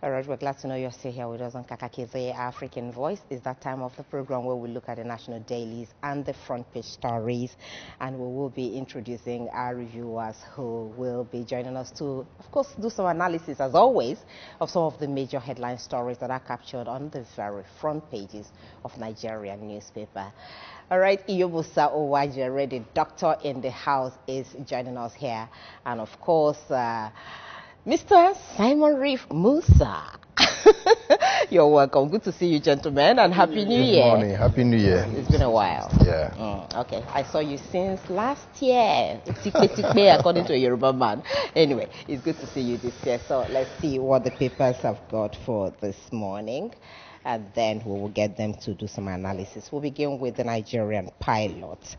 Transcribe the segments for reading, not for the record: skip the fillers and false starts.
All right, we're glad to know you're still here with us on Kakakize African Voice. It's that time of the program where we look at the national dailies and the front page stories, and we will be introducing our reviewers who will be joining us to, of course, do some analysis, as always, of some of the major headline stories that are captured on the very front pages of Nigerian newspaper. All right, Musa already the doctor in the house, is joining us here, and of course, Mr. Simon Reef Musa. You're welcome. Good to see you, gentlemen, and Happy New Year. Good morning. Happy New Year. It's been a while. Yeah. Okay. I saw you since last year, according to a Yoruba man. Anyway, it's good to see you this year. So let's see what the papers have got for this morning, and then we will get them to do some analysis. We'll begin with the Nigerian pilot.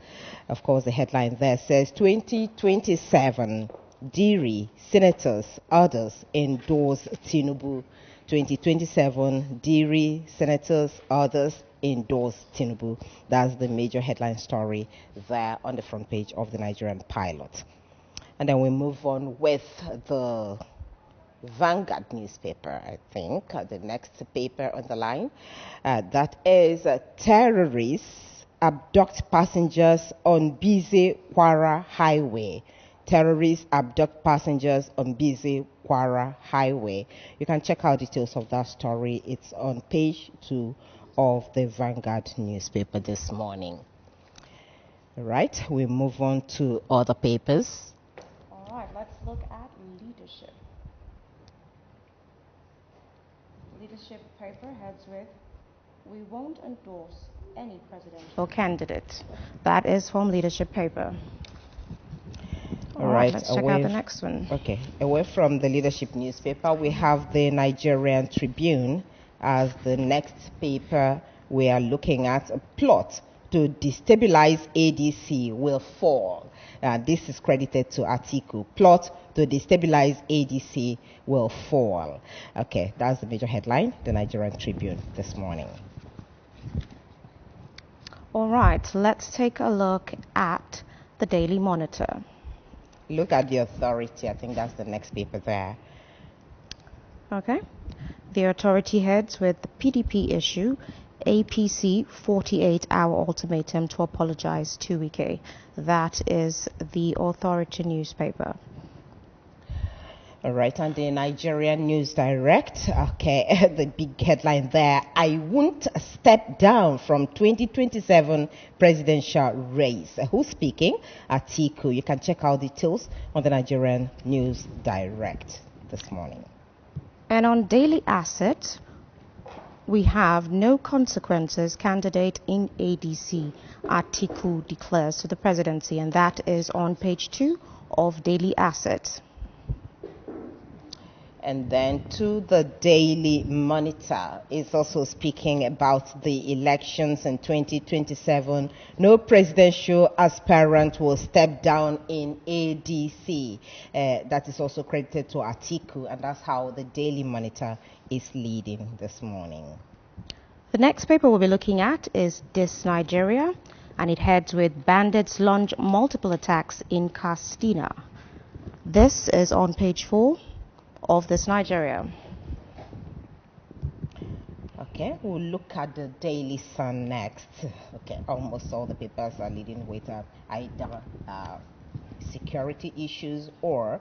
Of course, the headline there says 2027. Diri, senators, others endorse Tinubu. 2027, Diri, senators, others endorse Tinubu. That's the major headline story there on the front page of the Nigerian pilot. And then we move on with the Vanguard newspaper, I think, the next paper on the line. That is terrorists abduct passengers on busy Kwara Highway. Terrorists abduct passengers on busy Kwara Highway. You can check out details of that story. It's on page 2 of the Vanguard newspaper this morning. All right, we move on to other papers. All right, let's look at leadership. Leadership paper heads with, "We won't endorse any presidential candidate." That is from leadership paper. All right, let's check out the next one. Okay, away from the leadership newspaper, we have the Nigerian Tribune as the next paper we are looking at. A plot to destabilize ADC will fall. This is credited to Atiku. Plot to destabilize ADC will fall. Okay, that's the major headline, the Nigerian Tribune this morning. All right, let's take a look at the Daily Monitor. Look at the Authority. I think that's the next paper there. Okay. The Authority heads with the PDP issue, APC 48-hour ultimatum to apologize to Wike. That is the Authority newspaper. All right, and the Nigerian News Direct, okay, the big headline there, "I won't step down from 2027 presidential race." Who's speaking? Atiku. You can check out details on the Nigerian News Direct this morning. And on Daily Asset, we have "No consequences candidate in ADC," Atiku declares to the presidency, and that is on page 2 of Daily Asset. And then to the Daily Monitor, is also speaking about the elections in 2027. No presidential aspirant will step down in ADC. That is also credited to Atiku, and that's how the Daily Monitor is leading this morning. The next paper we'll be looking at is This Nigeria, and it heads with "Bandits launch multiple attacks in Castina." This is on page 4 of This Nigeria. Okay, we'll look at the Daily Sun next. Okay, almost all the papers are leading with either security issues or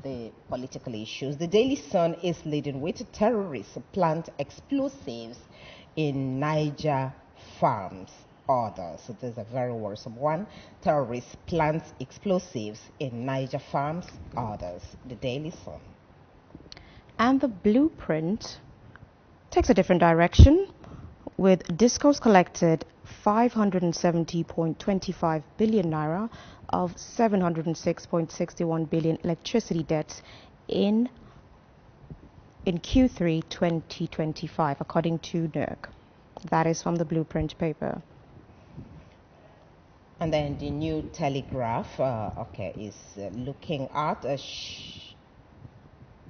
the political issues. The Daily Sun is leading with "Terrorists plant explosives in Niger farms." Others. So there's a very worrisome one. "Terrorists plant explosives in Niger farms." Others. The Daily Sun. And the Blueprint takes a different direction, with discourse collected 570.25 billion naira of 706.61 billion electricity debts in Q3 2025, according to NERC. That is from the Blueprint paper. And then the New Telegraph, is looking at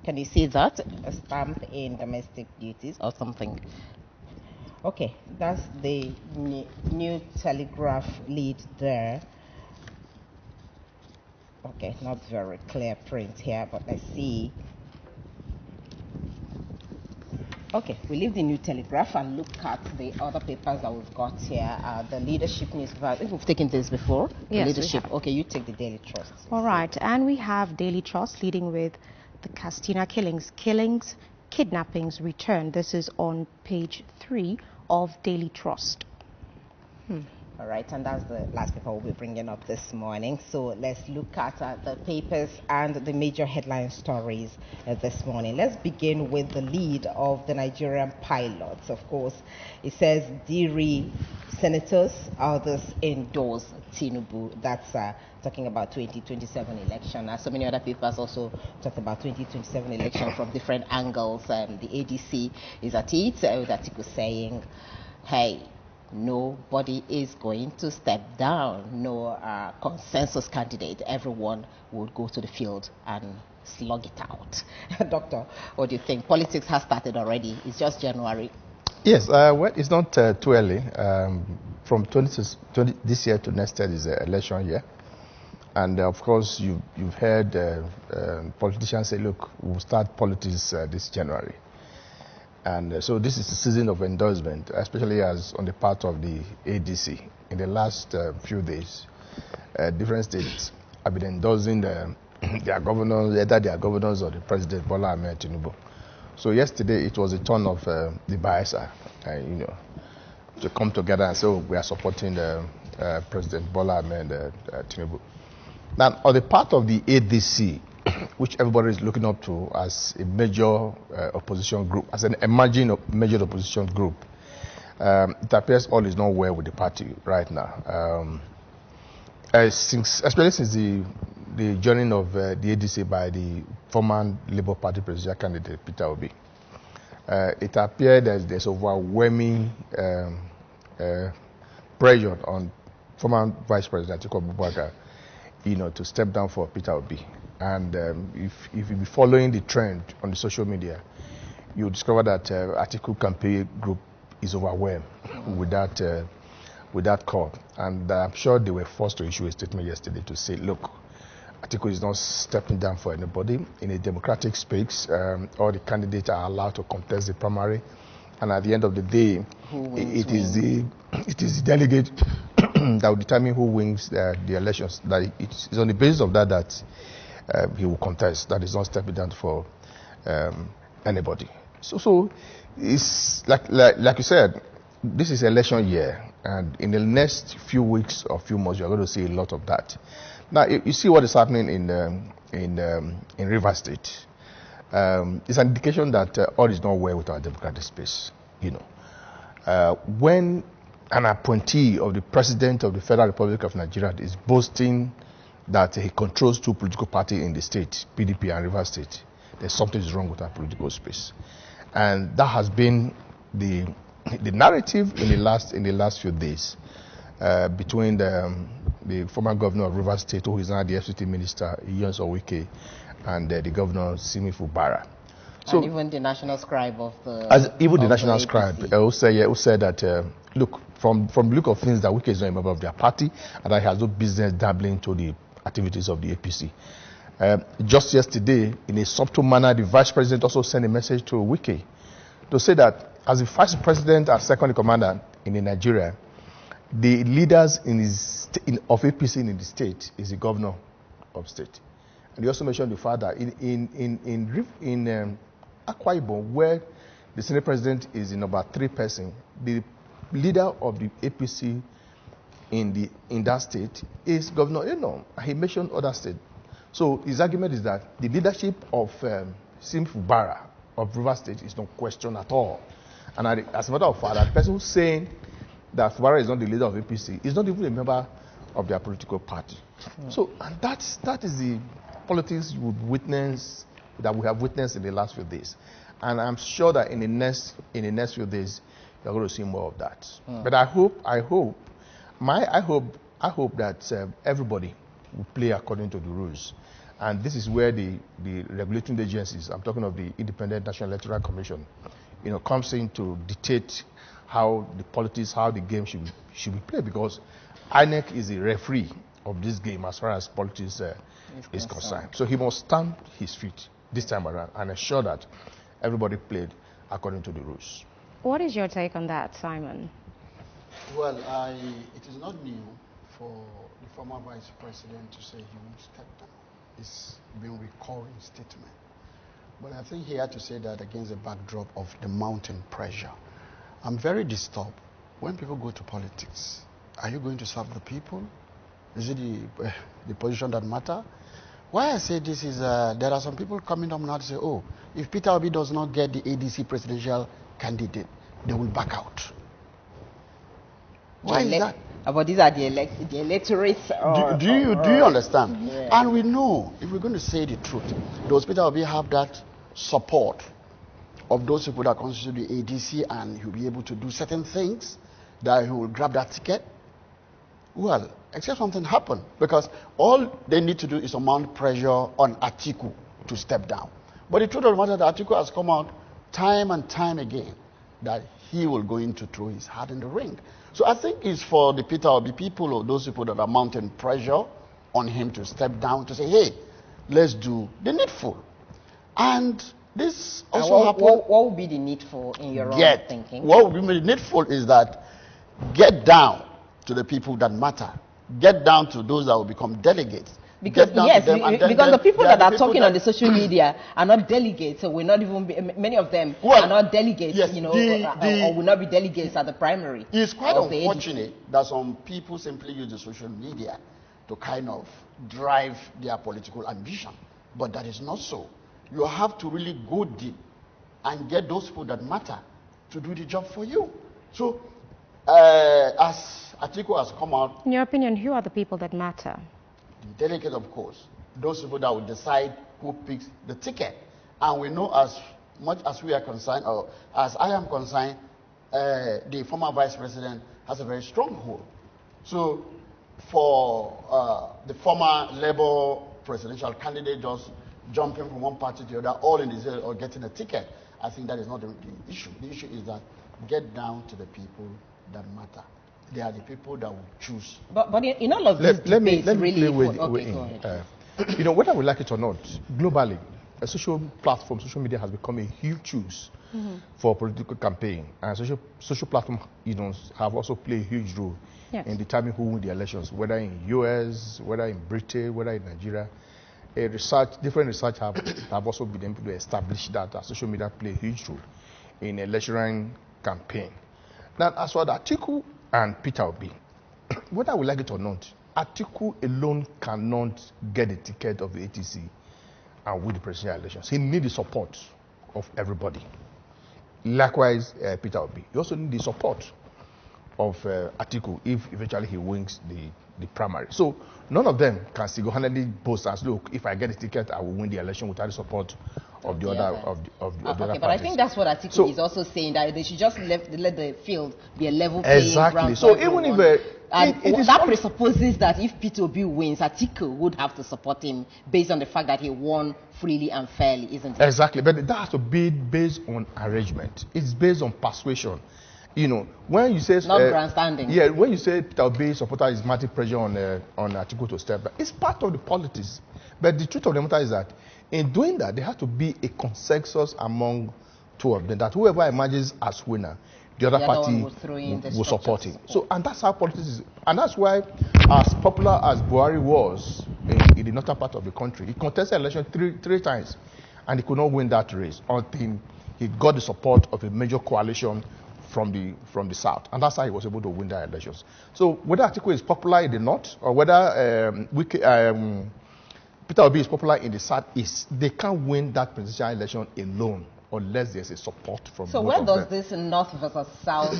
can you see that? A stamp in domestic duties or something. Okay, that's the New Telegraph lead there. Okay, not very clear print here, but let's see. Okay, we leave the New Telegraph and look at the other papers that we've got here. The leadership news. I think we've taken this before. Yes, leadership. we have. Okay, you take the Daily Trust. All right, and we have Daily Trust leading with the Castina killings, kidnappings return. This is on page 3 of Daily Trust. All right, and that's the last paper we'll be bringing up this morning. So let's look at the papers and the major headline stories this morning. Let's begin with the lead of the Nigerian pilots. Of course, it says DRI senators, others endorse Tinubu. That's talking about 2027 election. As so many other papers also talk about 2027 election from different angles. The ADC is at it, with article saying, hey, nobody is going to step down. No consensus candidate. Everyone would go to the field and slug it out. Doctor, what do you think? Politics has started already. It's just January. Yes, well, it's not too early. From 20 this year to next year is an election year. And of course, you've heard politicians say, look, we'll start politics this January. And so this is the season of endorsement, especially as on the part of the ADC. In the last few days, different states have been endorsing their governors, either their governors or the President Bola Ahmed Tinubu. So yesterday it was a turn of the Bayelsa, to come together and say, we are supporting President Bola Ahmed Tinubu. Now, on the part of the ADC, which everybody is looking up to as a major opposition group, as an emerging major opposition group, it appears all is not well with the party right now. Especially since the joining of the ADC by the former Labour Party presidential candidate Peter Obi, it appeared that there's overwhelming pressure on former Vice President Atiku Abubakar, to step down for Peter Obi. And if you be following the trend on the social media, you'll discover that Atiku campaign group is overwhelmed with that call. And I'm sure they were forced to issue a statement yesterday to say, look, Atiku is not stepping down for anybody. In a democratic space, all the candidates are allowed to contest the primary. And at the end of the day, it is the delegate that will determine who wins the elections. That it's on the basis of that he will contest. That is not stepping down for anybody. So it's like you said, this is election year, and in the next few weeks or few months, you're going to see a lot of that. Now, you see what is happening in Rivers State. It's an indication that all is not well with our democratic space. When an appointee of the President of the Federal Republic of Nigeria is boasting that he controls two political parties in the state, PDP and Rivers State, there's something is wrong with our political space. And that has been the narrative in the last few days between the former governor of Rivers State, who is now the FCT minister, Iyons Owike, and the governor, Simi Fubara. So, and even the national scribe of the... the national scribe who said that, look, from the look of things, that Wike is not a member of their party, and that he has no business dabbling into the activities of the APC. Just yesterday, in a subtle manner, the vice president also sent a message to Wike to say that as the vice president and second commander in Nigeria, the leaders of APC in the state is the governor of state. And he also mentioned the fact that in Akwa Ibom, where the Senate president is in number 3 person, the leader of the APC in that state is Governor Eno. He mentioned other states. So his argument is that the leadership of Sim Fubara of Rivers State is not questioned at all. And as a matter of fact, that person who's saying that Fubara is not the leader of APC is not even a member of their political party. So and that is the politics you would witness, that we have witnessed in the last few days. And I'm sure that in the next few days, you're going to see more of that. But I hope that everybody will play according to the rules. And this is where the regulating agencies, I'm talking of the Independent National Electoral Commission, comes in to dictate how the game should be played, because INEC is the referee of this game as far as politics is concerned. So he must stamp his feet this time around and ensure that everybody played according to the rules. What is your take on that, Simon? Well, it is not new for the former vice president to say he won't step down. It's been recurring statement. But I think he had to say that against the backdrop of the mounting pressure. I'm very disturbed. When people go to politics, are you going to serve the people? Is it the position that matter? Why I say this is there are some people coming up now to say, oh, if Peter Obi does not get the ADC presidential candidate, they will back out. Why is that? But these are the electorates. Do you understand? Yeah. And we know, if we're going to say the truth, does Peter Obi have that support of those people that constitute the ADC, and he'll be able to do certain things that he will grab that ticket? Well, except something happened, because all they need to do is to mount pressure on Atiku to step down. But the truth of the matter is that Atiku has come out time and time again that he will go in to throw his hat in the ring. So I think it's for the Peter Obi people, or those people that are mounting pressure on him to step down, to say, hey, let's do the needful. And this also happened. What would be the needful in your own thinking? What would be needful is that get down to the people that matter. Get down to those that will become delegates. Because yes, because the people that are talking on the social media are not delegates, so will not even be, many of them are not delegates, yes, or will not be delegates at the primary. It's quite unfortunate that some people simply use the social media to kind of drive their political ambition, but that is not so. You have to really go deep and get those people that matter to do the job for you. So, as Atiku has come out... In your opinion, who are the people that matter? The delegates, of course. Those people that will decide who picks the ticket. And we know, as much as we are concerned, or as I am concerned, the former vice president has a very strong hold. So, for the former Labour presidential candidate just jumping from one party to the other, all in the zeal or getting a ticket, I think that is not the issue. The issue is that get down to the people that matter. They are the people that will choose. But in all of this, let me really you know, whether we like it or not, globally, a social platform, social media has become a huge choice for political campaign, and social platform, you know, have also played a huge role in determining who win the elections, whether in US, whether in Britain, whether in Nigeria. Different research have also been able to establish that social media play a huge role in electoral campaign. Now, as for Atiku and Peter Obi, whether we like it or not, Atiku alone cannot get the ticket of the ATC and win the presidential elections. He needs the support of everybody. Likewise, Peter Obi. He also needs the support of Atiku if eventually he wins the primary. So none of them can single-handedly boast as, look, if I get the ticket, I will win the election without the support of the other of the other parties. But I think that's what Atiku is also saying, that they should just let the field be a level playing ground. Exactly. So even if that presupposes that if Peter Obi wins, Atiku would have to support him based on the fact that he won freely and fairly, isn't it? Exactly. But that has to be based on arrangement. It's based on persuasion. You know, when you say not grandstanding. Yeah, when you say Peter Obi supporter is mounting pressure on Atiku to step back, it's part of the politics. But the truth of the matter is that in doing that, there has to be a consensus among two of them, that whoever emerges as winner, the other party will support him. So, and that's how politics is. And that's why, as popular as Buhari was in the northern part of the country, he contested election three times, and he could not win that race until he got the support of a major coalition from the south, and that's how he was able to win the elections. So whether Atiku is popular in the north, or whether Peter Obi is popular in the southeast, they can't win that presidential election alone unless there's a support from. So where does this north versus south,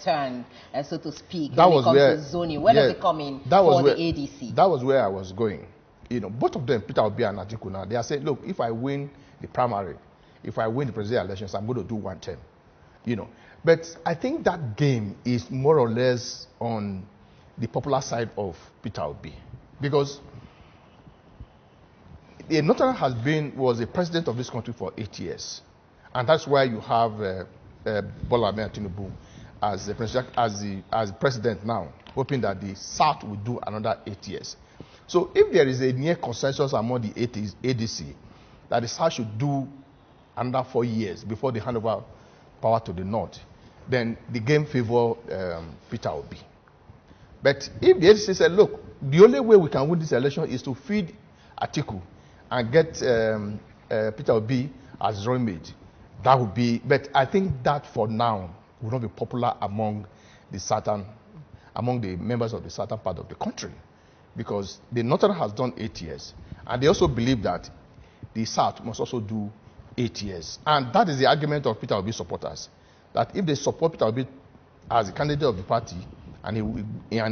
turn, so to speak, that when it comes to zoning? Where does it come in the ADC? That was where I was going. Both of them, Peter Obi and Atiku, now they are saying, look, if I win the primary, if I win the presidential elections, I'm going to do one term. But I think that game is more or less on the popular side of Peter Obi, because the Northern was the president of this country for 8 years, and that's why you have Bola Ahmed Tinubu as the president now, hoping that the South will do another 8 years. So if there is a near consensus among the ADC that the South should do another 4 years before they hand over power to the north, then the game favor Peter Obi. But if the ADC said, look, the only way we can win this election is to feed Atiku and get Peter Obi as running mate, that would be, but I think that for now will not be popular among the members of the southern part of the country, because the northern has done 8 years, and they also believe that the south must also do 8 years. And that is the argument of Peter Obi supporters, that if they support Peter Obi as a candidate of the party and he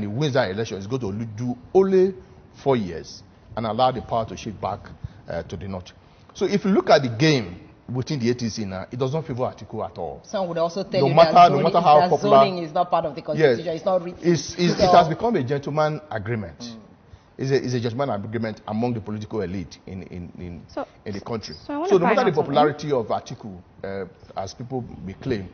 wins that election, he's going to do only 4 years and allow the power to shift back to the north. So if you look at the game within the ATC now, it does not favor Atiku at all. Some would also tell no you matter how popular, zoning is not part of the constitution. Yes, it's not written. It has become a gentleman agreement. It's a gentleman agreement among the political elite in the country. So no matter the popularity of Atiku, as people may claim,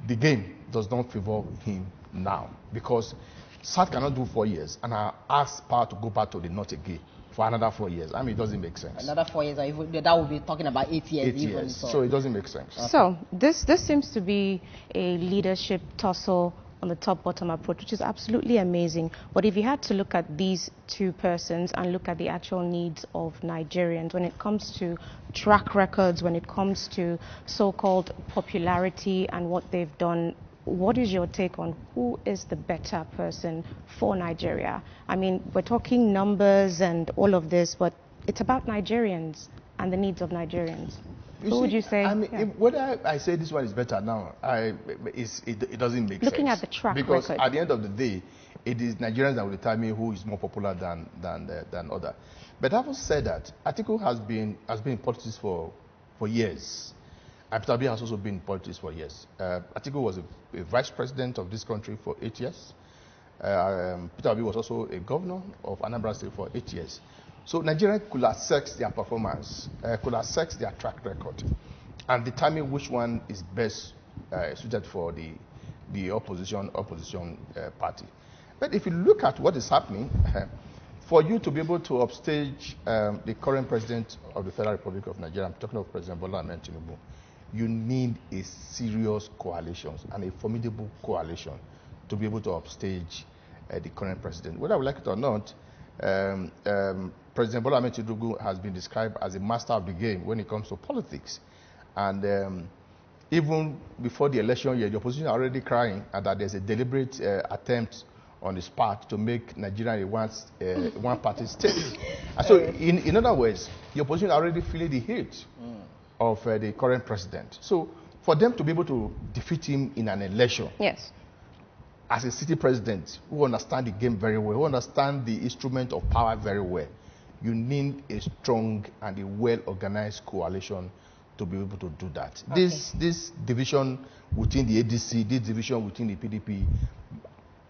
the game does not favor him now, because South cannot do 4 years and I ask power to go back to the north again for another 4 years. I mean, it doesn't make sense. Another 4 years, or even, that would be talking about 8 years. 8 years. So it doesn't make sense. Okay. So this seems to be a leadership tussle on the top-bottom approach, which is absolutely amazing. But if you had to look at these two persons and look at the actual needs of Nigerians, when it comes to track records, when it comes to so-called popularity and what they've done, what is your take on who is the better person for Nigeria? I mean, we're talking numbers and all of this, but it's about Nigerians and the needs of Nigerians. Who would you say? I mean, whether I say this one is better now, it doesn't make sense. Looking at the track because record. At the end of the day, it is Nigerians that will determine who is more popular than other. But having said that, Atiku has been in politics for years. And Peter Obi has also been in politics for years. Atiku was a vice president of this country for 8 years. Peter Obi was also a governor of Anambra State for 8 years. So Nigerians could assess their performance, could assess their track record, and determine which one is best suited for the opposition party. But if you look at what is happening, for you to be able to upstage the current president of the Federal Republic of Nigeria, I'm talking of President Bola Ahmed Tinubu, you need a serious coalition and a formidable coalition to be able to upstage the current president. Whether I would like it or not, President Bola Ahmed Tinubu has been described as a master of the game when it comes to politics. And even before the election year, the opposition are already crying that there's a deliberate attempt on his part to make Nigeria a one-party state. And so, in other words, the opposition are already feeling the heat of the current president. So, for them to be able to defeat him in an election, yes, as a city president who understand the game very well, who understand the instrument of power very well, you need a strong and a well-organized coalition to be able to do that. Okay. This division within the ADC, this division within the PDP,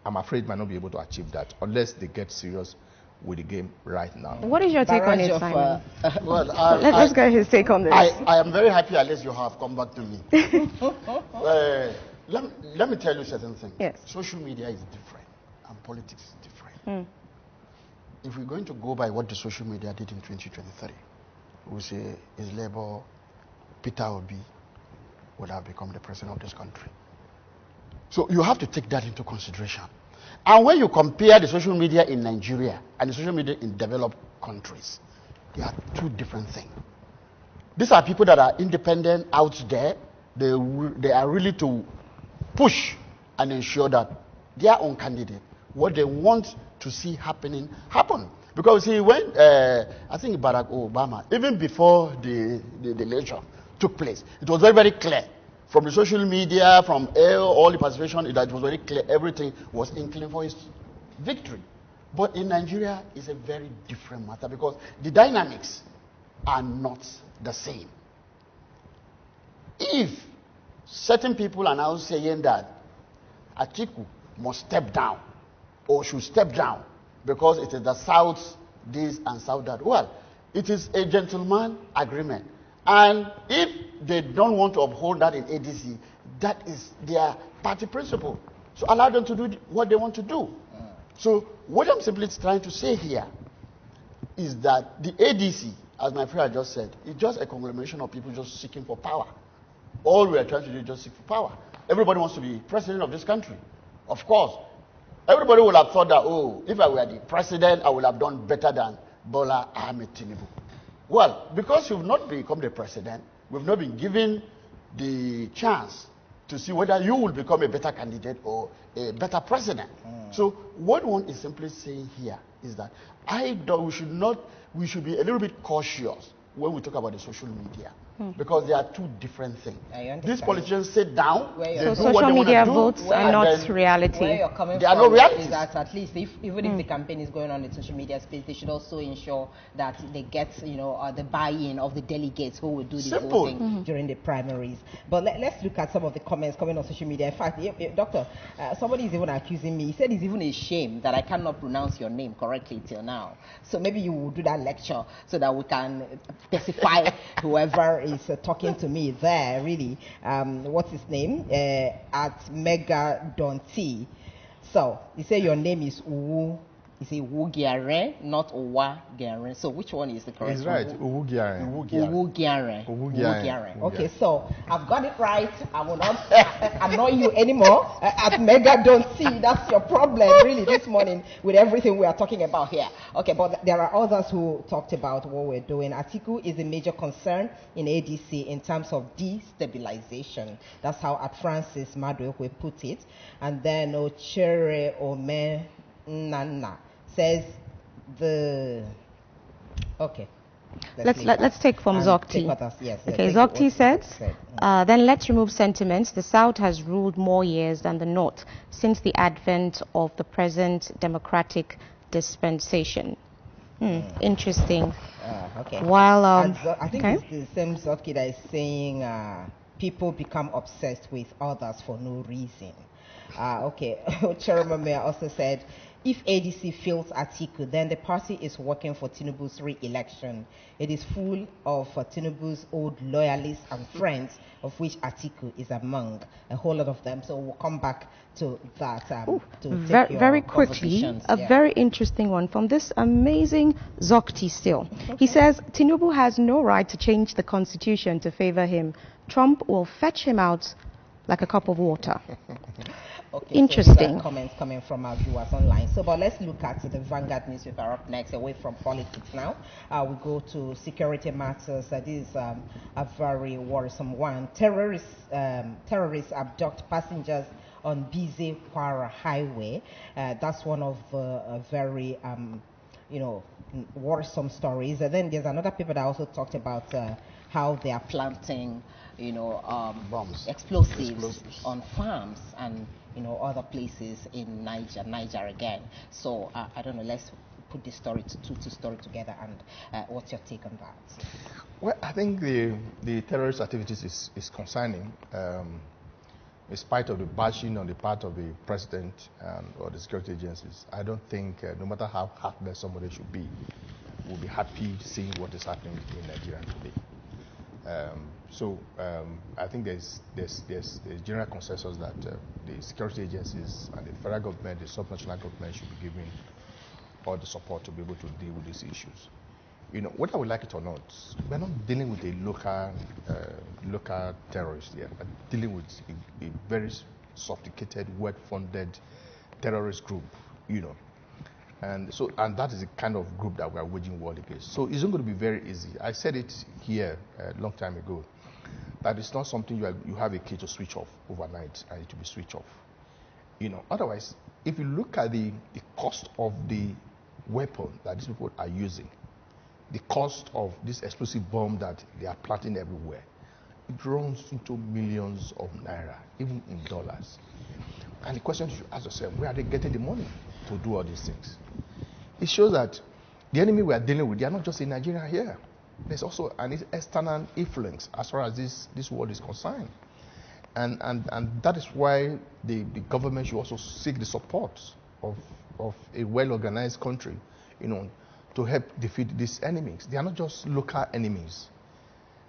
I'm afraid might not be able to achieve that unless they get serious with the game right now. What is your take on it, Simon? Well, let's get his take on this. I am very happy unless you have come back to me. Let me tell you certain things. Yes. Social media is different and politics is different. If we're going to go by what the social media did in 2023, we say his Labour, Peter Obi would have become the president of this country. So you have to take that into consideration. And when you compare the social media in Nigeria and the social media in developed countries, they are two different things. These are people that are independent out there. They are really to push and ensure that their own candidate, what they want to see happen. Because see, when I think Barack Obama, even before the election took place, it was very, very clear from the social media, from all the participation, that it was very clear everything was inclined for his victory. But in Nigeria, it's a very different matter because the dynamics are not the same. If certain people are now saying that Atiku must step down or should step down because it is the South this and South that, well, it is a gentleman agreement. And if they don't want to uphold that in ADC, that is their party principle. So allow them to do what they want to do. So what I'm simply trying to say here is that the ADC, as my friend just said, is just a conglomeration of people just seeking for power. all we are trying to do is just seek for power. Everybody wants to be president of this country. Of course. Everybody would have thought that, oh, if I were the president, I would have done better than Bola Ahmed Tinubu. Well, because you've not become the president, we've not been given the chance to see whether you will become a better candidate or a better president. So what one is simply saying here is that we should be a little bit cautious when we talk about the social media. Because they are two different things. These politicians sit down. So social media votes are not reality. Where you're coming they are from not reality. is that at least even if the campaign is going on in social media space, they should also ensure that they get the buy-in of the delegates who will do the voting during the primaries. But let's look at some of the comments coming on social media. In fact, Doctor, somebody is even accusing me. He said it's even a shame that I cannot pronounce your name correctly till now. So maybe you will do that lecture so that we can specify whoever is talking to me there, really. What's his name? At Mega Donti. So, he said your name is Uwu. He said Uwu Giaren, not Uwa Giaren. So, which one is the correct He's one? right. Uwu Giaren. Uwu Giaren. Uwu Giaren. Okay, so I've got it right. I will not annoy you anymore. At Mega Donti, that's your problem, really, this morning with everything we are talking about here. Okay, but there are others who talked about what we're doing. Atiku is a major concern in ADC in terms of destabilization. That's how at Francis Madwe put it. And then Ochere Ome Nana says okay. Let's take from Zokti. Yes, okay, Zokti says, then let's remove sentiments. The South has ruled more years than the North since the advent of the present democratic dispensation. Interesting. Okay. While I think it's the same Zokti that is saying people become obsessed with others for no reason. Okay. Chairman Mayor also said, if ADC fails Atiku, then the party is working for Tinubu's re-election. It is full of Tinubu's old loyalists and friends, of which Atiku is among, a whole lot of them. So we'll come back to that. Very quickly, a very interesting one from this amazing Zokti still. Okay. He says, Tinubu has no right to change the constitution to favor him. Trump will fetch him out like a cup of water. Okay, interesting. So comments coming from our viewers online. So, but let's look at the Vanguard newspaper up next, away from politics now. We go to security matters. This is a very worrisome one. Terrorists abduct passengers on busy Kwara Highway. That's one of very, worrisome stories. And then there's another paper that also talked about how they are planting, bombs, explosives on farms and other places in Niger again. So I don't know. Let's put this story two story together. And what's your take on that? Well, I think the terrorist activities is concerning. In spite of the bashing on the part of the president or the security agencies, I don't think, no matter how heartless somebody should be, we'll be happy seeing what is happening in Nigeria today. I think there's general consensus that the security agencies and the federal government, the subnational government should be given all the support to be able to deal with these issues. Whether we like it or not, we're not dealing with a local terrorist here. We're dealing with a very sophisticated, well-funded terrorist group, And that is the kind of group that we are waging war against. So it's not going to be very easy. I said it here a long time ago, that it's not something you have a key to switch off overnight and it will be switched off. Otherwise, if you look at the cost of the weapon that these people are using, the cost of this explosive bomb that they are planting everywhere, it runs into millions of naira, even in dollars. And the question you should ask yourself, where are they getting the money to do all these things? It shows that the enemy we are dealing with, they are not just in Nigeria here. There's also an external influence as far as this world is concerned. And that is why the government should also seek the support of a well-organized country, to help defeat these enemies. They are not just local enemies.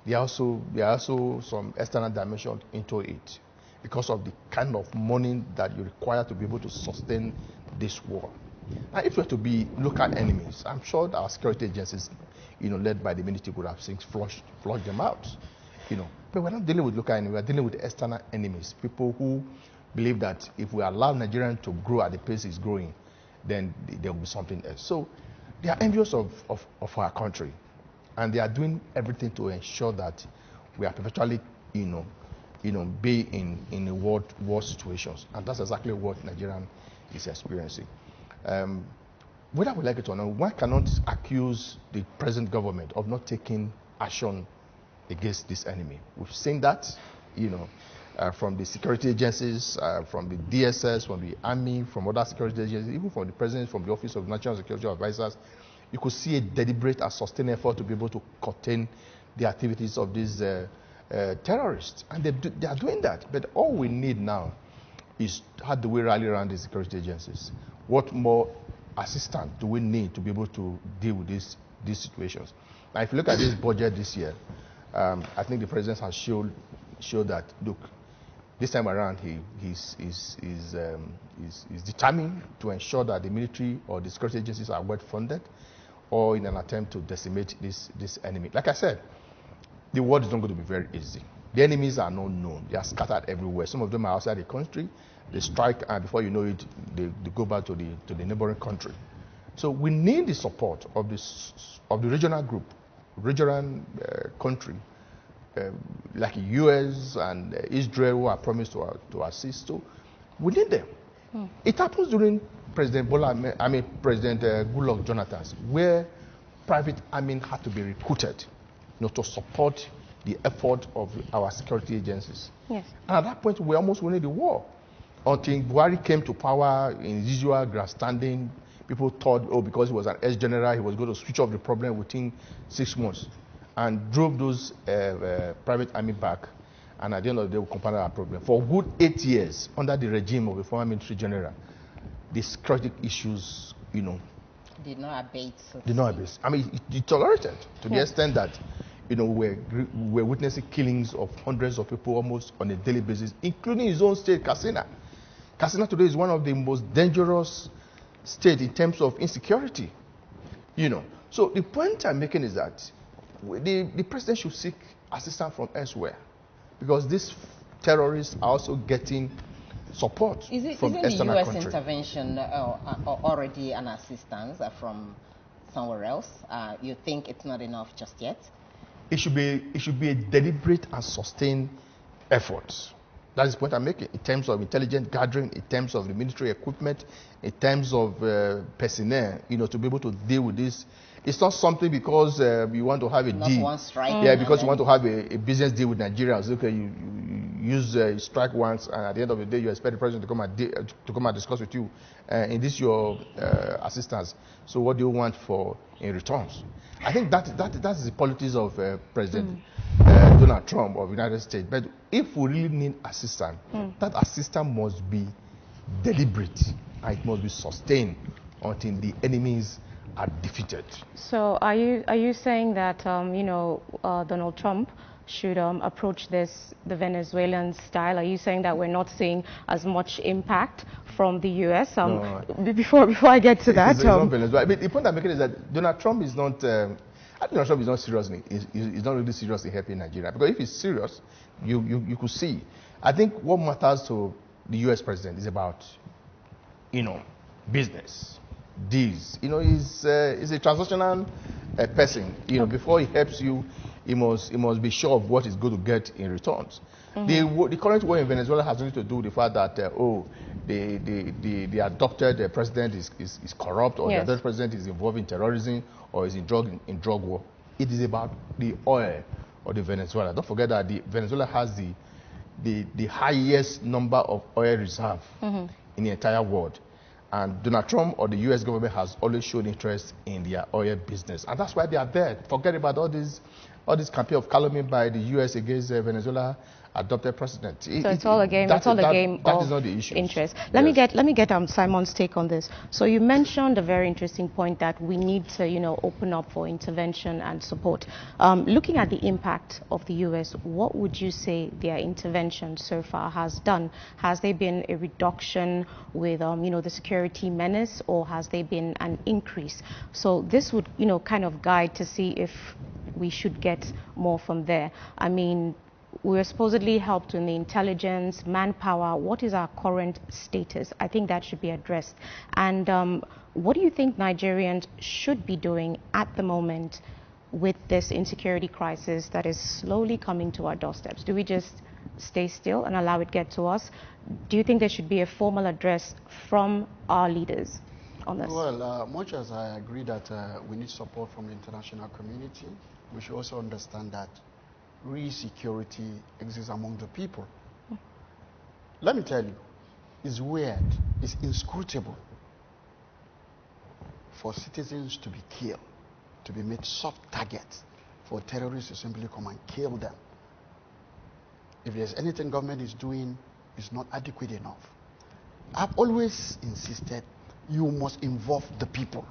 There are also some external dimension into it, because of the kind of money that you require to be able to sustain this war. Now, if we were to be local enemies, I'm sure that our security agencies, led by the military, would have since flushed them out. But we're not dealing with local enemies, we're dealing with external enemies. People who believe that if we allow Nigeria to grow at the pace it's growing, then there will be something else. So they are envious of our country, and they are doing everything to ensure that we are perpetually, be in a war situations. And that's exactly what Nigeria is experiencing. Whether we like it or not, one cannot accuse the present government of not taking action against this enemy. We've seen that, from the security agencies, from the DSS, from the army, from other security agencies, even from the president, from the Office of National Security Advisors. You could see a deliberate and sustained effort to be able to contain the activities of these terrorists. And they are doing that. But all we need now is how do we rally around the security agencies? What more assistance do we need to be able to deal with these situations? Now, if you look at this budget this year, I think the president has showed that, look, this time around he's determined to ensure that the military or the security agencies are well funded, or in an attempt to decimate this enemy. Like I said, the world is not going to be very easy. The enemies are not known. They are scattered everywhere. Some of them are outside the country. They strike, and before you know it, they go back to the neighboring country. So we need the support of the regional group, regional country, like the U.S. and Israel, who are promised to assist. So we need them. It happens during President Goodluck Jonathan, where private army had to be recruited, to support the effort of our security agencies. Yes. And at that point, we almost winning the war. Until Buhari came to power in his usual grandstanding, people thought, because he was an ex-general, he was going to switch off the problem within 6 months, and drove those private army back. And at the end of the day, we compounded our problem. For a good 8 years, under the regime of the former military general, the security issues, did not abate. Did not abate. I mean, it tolerated to the extent that, we're witnessing killings of hundreds of people almost on a daily basis, including his own state, Katsina. Katsina today is one of the most dangerous states in terms of insecurity. So the point I'm making is that the president should seek assistance from elsewhere, because these terrorists are also getting support from external countries. Isn't the U.S. intervention already an assistance from somewhere else? You think it's not enough just yet? It should be a deliberate and sustained effort. That is the point I'm making, in terms of intelligence gathering, in terms of the military equipment, in terms of personnel, to be able to deal with this. It's not something because you want to have a deal. One strike. Yeah, because you want to have a business deal with Nigeria. So, okay, you use strike once, and at the end of the day, you expect the president to come and discuss with you. In this, your assistance. So, what do you want in returns? I think that is the politics of President Donald Trump of the United States. But if we really need assistance, that assistance must be deliberate, and it must be sustained until the enemies are defeated. So are you saying that Donald Trump should approach this the Venezuelan style? Are you saying that we're not seeing as much impact from the U.S.? No. Before I get to that, it's not Venezuela. But the point I'm making is that Donald Trump is not. I think Donald Trump is not serious. He's not really serious in helping Nigeria. Because if he's serious, you could see. I think what matters to the U.S. president is about, business, deals. He's a transactional person. Before he helps you, he must be sure of what he's going to get in returns. The current war in Venezuela has nothing to do with the fact that the adopted president is corrupt, or the adopted president is involved in terrorism, or is in drug war. It is about the oil of the Venezuela. Don't forget that Venezuela has the highest number of oil reserve in the entire world. And Donald Trump or the U.S. government has always shown interest in their oil business. And that's why they are there. Forget about all this campaign of calumny by the U.S. against Venezuela adopted president. So it's all a game. It's all a game of interest. Let me get Simon's take on this. So you mentioned a very interesting point that we need to open up for intervention and support. Looking at the impact of the U.S., what would you say their intervention so far has done? Has there been a reduction with the security menace, or has there been an increase? So this would kind of guide to see if we should get more from there. I mean, we're supposedly helped in the intelligence, manpower. What is our current status? I think that should be addressed. And what do you think Nigerians should be doing at the moment with this insecurity crisis that is slowly coming to our doorsteps? Do we just stay still and allow it get to us? Do you think there should be a formal address from our leaders on this? Well, much as I agree that we need support from the international community, we should also understand that real security exists among the people. Let me tell you, it's weird, it's inscrutable for citizens to be killed, to be made soft targets, for terrorists to simply come and kill them. If there's anything government is doing, it's not adequate enough. I've always insisted you must involve the people.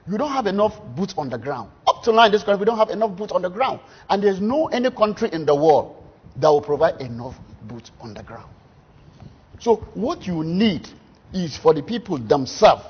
You don't have enough boots on the ground. Up to now in this country, we don't have enough boots on the ground. And there's no any country in the world that will provide enough boots on the ground. So what you need is for the people themselves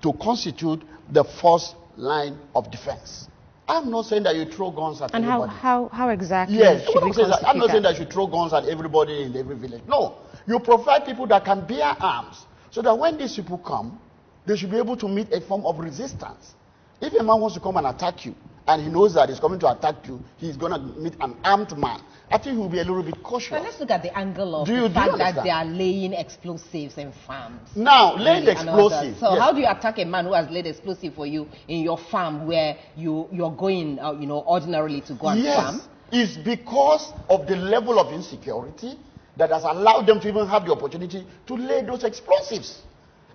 to constitute the first line of defense. I'm not saying that you throw guns at everybody. And how exactly yes, should we constitute I'm not saying that you throw guns at everybody in every village. No. You provide people that can bear arms so that when these people come, they should be able to meet a form of resistance. If a man wants to come and attack you, and he knows that he's coming to attack you, he's going to meet an armed man, I think he'll be a little bit cautious. But let's look at the angle of the fact that they are laying explosives in farms. Now, laying explosives. So how do you attack a man who has laid explosive for you in your farm where you're going, ordinarily to go and farm? It's because of the level of insecurity that has allowed them to even have the opportunity to lay those explosives.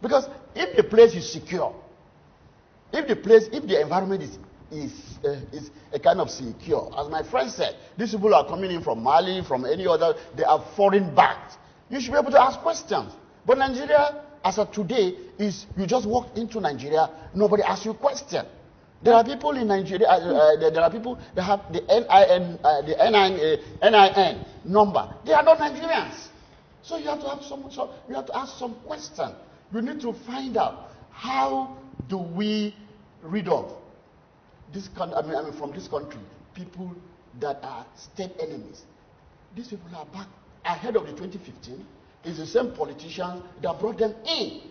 Because if the place is secure, if the environment is a kind of secure, as my friend said, these people are coming in from Mali, from any other, they are foreign backed. You should be able to ask questions. But Nigeria, as of today, is you just walk into Nigeria, nobody asks you a question. There are people in Nigeria, there are people that have the NIN number. They are not Nigerians. So you have to ask some question. You need to find out, how do we rid of this country, from this country, people that are state enemies. These people are back ahead of the 2015. It's the same politicians that brought them in.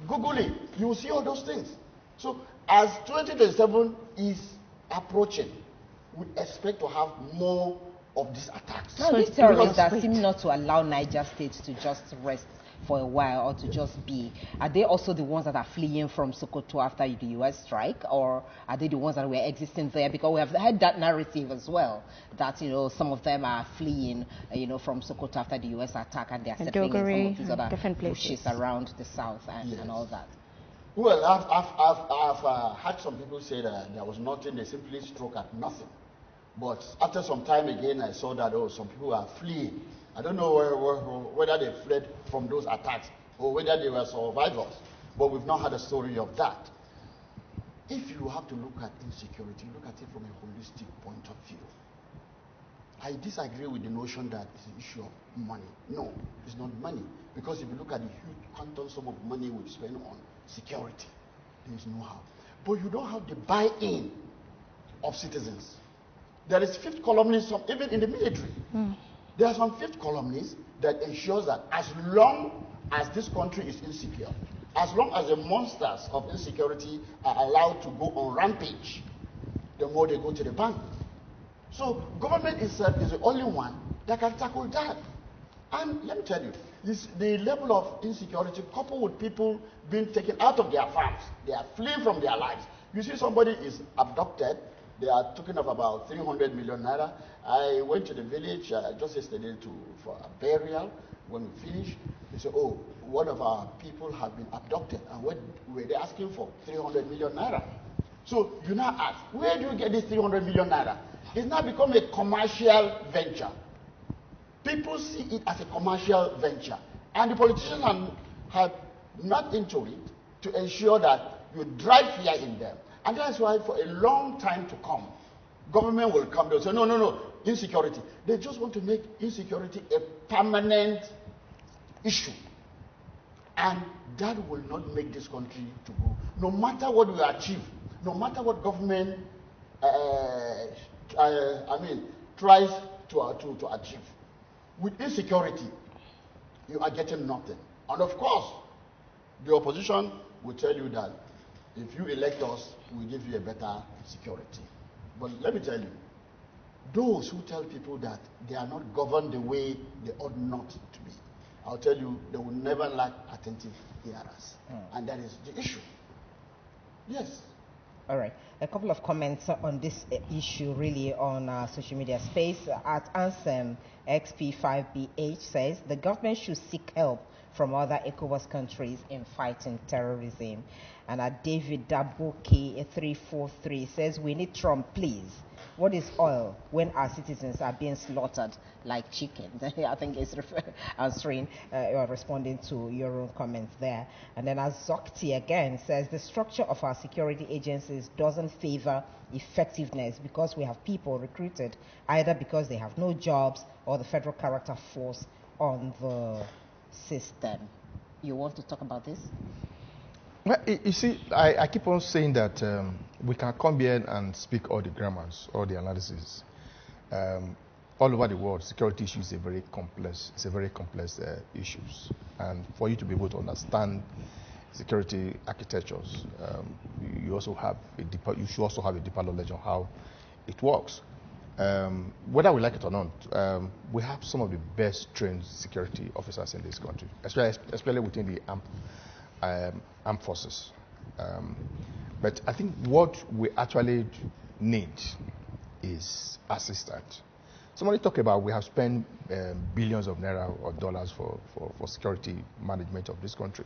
Google it, you will see all those things. So as 2027 is approaching, we expect to have more of these attacks. Now, these terrorists that seem not to allow Niger State to just rest for a while or to just be, are they also the ones that are fleeing from Sokoto after the US strike, or are they the ones that were existing there? Because we have heard that narrative as well, that some of them are fleeing from Sokoto after the US attack, and they are settling in some of these other different places around the south and all that. Well, I've had some people say that there was nothing, they simply struck at nothing. But after some time again, I saw that some people are fleeing. I don't know whether they fled from those attacks or whether they were survivors, but we've not had a story of that. If you have to look at insecurity, look at it from a holistic point of view. I disagree with the notion that it's an issue of money. No, it's not money. Because if you look at the huge quantum sum of money we spend on security, there is no how. But you don't have the buy-in of citizens. There is fifth columnists, even in the military. There are some fifth columnists that ensures that as long as this country is insecure, as long as the monsters of insecurity are allowed to go on rampage, the more they go to the bank. So government itself is the only one that can tackle that. And let me tell you, the level of insecurity coupled with people being taken out of their farms, they are fleeing from their lives. You see somebody is abducted, they are talking of about 300 million naira. I went to the village just yesterday for a burial. When we finished, they said, oh, one of our people have been abducted. And what were they asking for? 300 million naira. So you now ask, where do you get this 300 million naira? It's now become a commercial venture. People see it as a commercial venture. And the politicians have not into it to ensure that you drive fear in them. And that's why for a long time to come, government will come down and say, no, insecurity. They just want to make insecurity a permanent issue. And that will not make this country to go. No matter what we achieve, no matter what government tries to achieve. With insecurity, you are getting nothing. And of course, the opposition will tell you that if you elect us, we'll give you a better security. But let me tell you, those who tell people that they are not governed the way they ought not to be, I'll tell you, they will never lack attentive hearers. And that is the issue. Yes. All right. A couple of comments on this issue, really, on social media space. At Ansem XP5BH says the government should seek help from other ECOWAS countries in fighting terrorism. And at David Daboke 343 says we need Trump, please. What is oil when our citizens are being slaughtered like chickens? I think it's answering or responding to your own comments there. And then Azokti again says the structure of our security agencies doesn't favor effectiveness because we have people recruited either because they have no jobs or the federal character force on the system. You want to talk about this? Well, you see, I keep on saying that we can come here and speak all the grammars, all the analysis. All over the world, security issues is a very complex issues. And for you to be able to understand security architectures, you should also have a deeper knowledge on how it works. Whether we like it or not, we have some of the best trained security officers in this country, especially within the armed forces. But I think what we actually need is assistance. Somebody talked about we have spent billions of naira or dollars for security management of this country.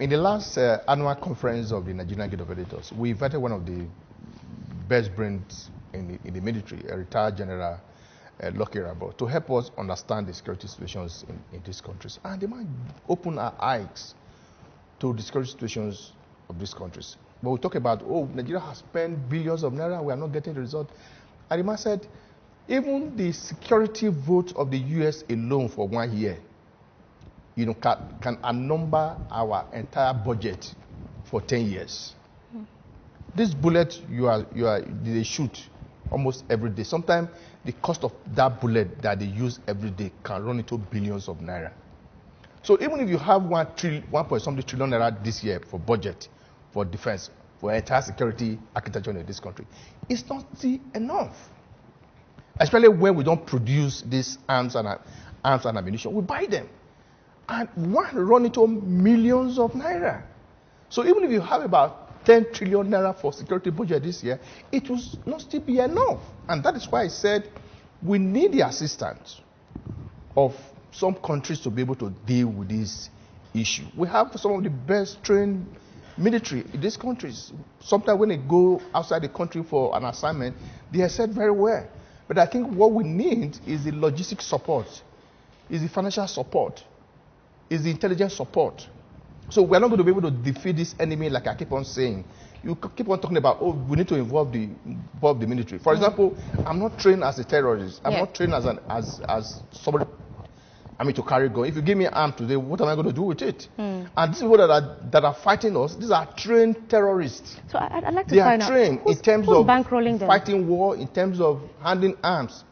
In the last annual conference of the Nigerian Guild of Editors, we invited one of the best brains in the military, a retired general, Lucky Rabo, to help us understand the security situations in these countries. And the man opened our eyes to the security situations of these countries. But we talk about, Nigeria has spent billions of naira, we are not getting the result. And the man said, even the security vote of the US alone for 1 year, can outnumber our entire budget for 10 years. This bullet they shoot almost every day. Sometimes the cost of that bullet that they use every day can run into billions of naira. So even if you have 1.something trillion naira this year for budget, for defense, for entire security architecture in this country, it's not enough. Especially when we don't produce these arms and ammunition, we buy them, and one run into millions of naira. So even if you have about 10 trillion naira for security budget this year, it will not still be enough. And that is why I said we need the assistance of some countries to be able to deal with this issue. We have some of the best trained military in these countries. Sometimes when they go outside the country for an assignment, they are said very well. But I think what we need is the logistic support, is the financial support, is the intelligence support. So we're not going to be able to defeat this enemy like I keep on saying. You keep on talking about, we need to involve the military. For example, I'm not trained as a terrorist. I'm not trained as somebody, to carry gun. If you give me an arm today, what am I going to do with it? And these people that are fighting us, these are trained terrorists. So I'd like to they find are trained out in terms of fighting war, in terms of handling arms.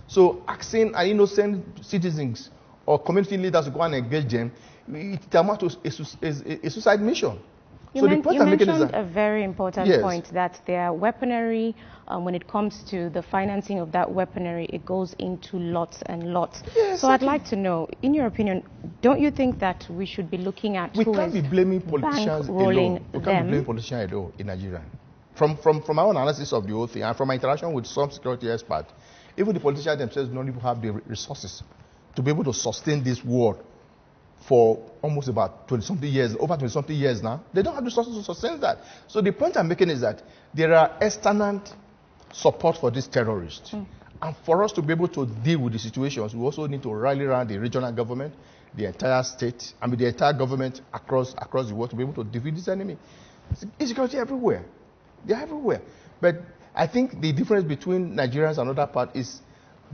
So asking innocent citizens or community leaders to go and engage them, it amounts to a suicide mission. You mentioned a very important point, that their weaponry, when it comes to the financing of that weaponry, it goes into lots and lots. Yes, so I'd like to know, in your opinion, don't you think that we should be looking at we can't be blaming politicians alone. We can't be blaming politicians alone in Nigeria. From our analysis of the whole thing and from my interaction with some security experts, even the politicians themselves don't even have the resources to be able to sustain this war for almost about 20-something years, over 20-something years now. They don't have the resources to sustain that. So the point I'm making is that there are external support for these terrorists. And for us to be able to deal with the situations, we also need to rally around the regional government, the entire state, the entire government across the world to be able to defeat this enemy. Insecurity everywhere. They're everywhere. But I think the difference between Nigerians and other parts is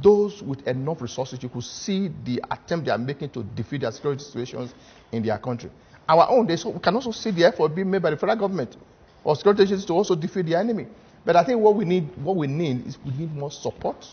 those with enough resources, you could see the attempt they are making to defeat their security situations in their country. Our own, we can also see the effort being made by the federal government or security agencies to also defeat the enemy. But I think what we need is we need more support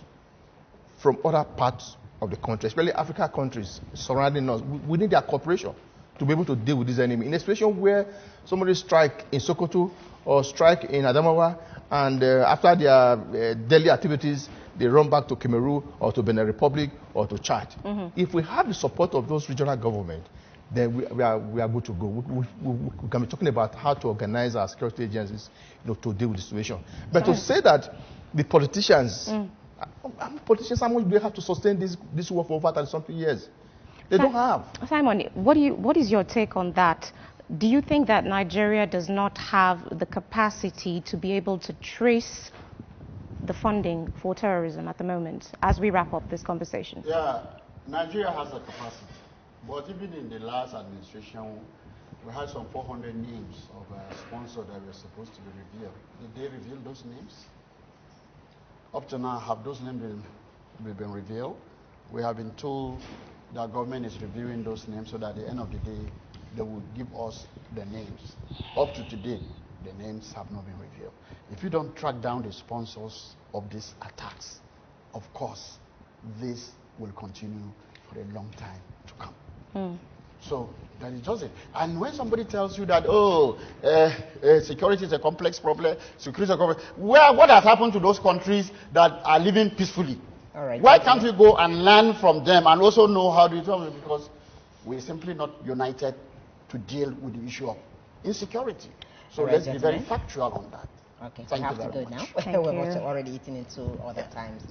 from other parts of the country, especially African countries surrounding us. We need their cooperation to be able to deal with this enemy. In a situation where somebody strike in Sokoto or strike in Adamawa, and after their daily activities, they run back to Cameroon or to Benin Republic or to Chad. If we have the support of those regional governments, then we are good to go. We can be talking about how to organize our security agencies, to deal with the situation. But to say that the politicians, how much do they have to sustain this war for over 30-something years? They don't have. Simon, what is your take on that? Do you think that Nigeria does not have the capacity to be able to trace the funding for terrorism at the moment, as we wrap up this conversation? Yeah, Nigeria has the capacity. But even in the last administration, we had some 400 names of sponsors that were supposed to be revealed. Did they reveal those names? Up to now, have those names been revealed? We have been told that government is reviewing those names so that at the end of the day, they will give us the names. Up to today, the names have not been revealed. If you don't track down the sponsors of these attacks, of course, this will continue for a long time to come. So that is just it. And when somebody tells you that, security is a complex problem, security is a complex, what has happened to those countries that are living peacefully? All right. Why can't we go and learn from them and also know how to do it? Because we're simply not united to deal with the issue of insecurity. So All right, let's be very factual on that. Okay, Thank we have you to very go much. now. We're already eating into other times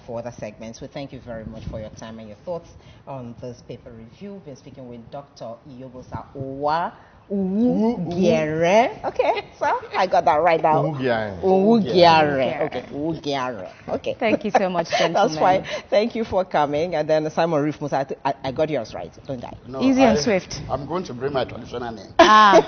for other segments. We thank you very much for your time and your thoughts on this paper review. We've been speaking with Dr. Iyobosa Uwugiere. Okay, so I got that right now. Uwugiere. Okay, Uwugiere. Okay. Thank you so much, gentlemen. That's fine. Thank you for coming. And then Simon Reef Musa, I got yours right, don't I? No, Easy and swift. I'm going to bring my traditional name. Ah.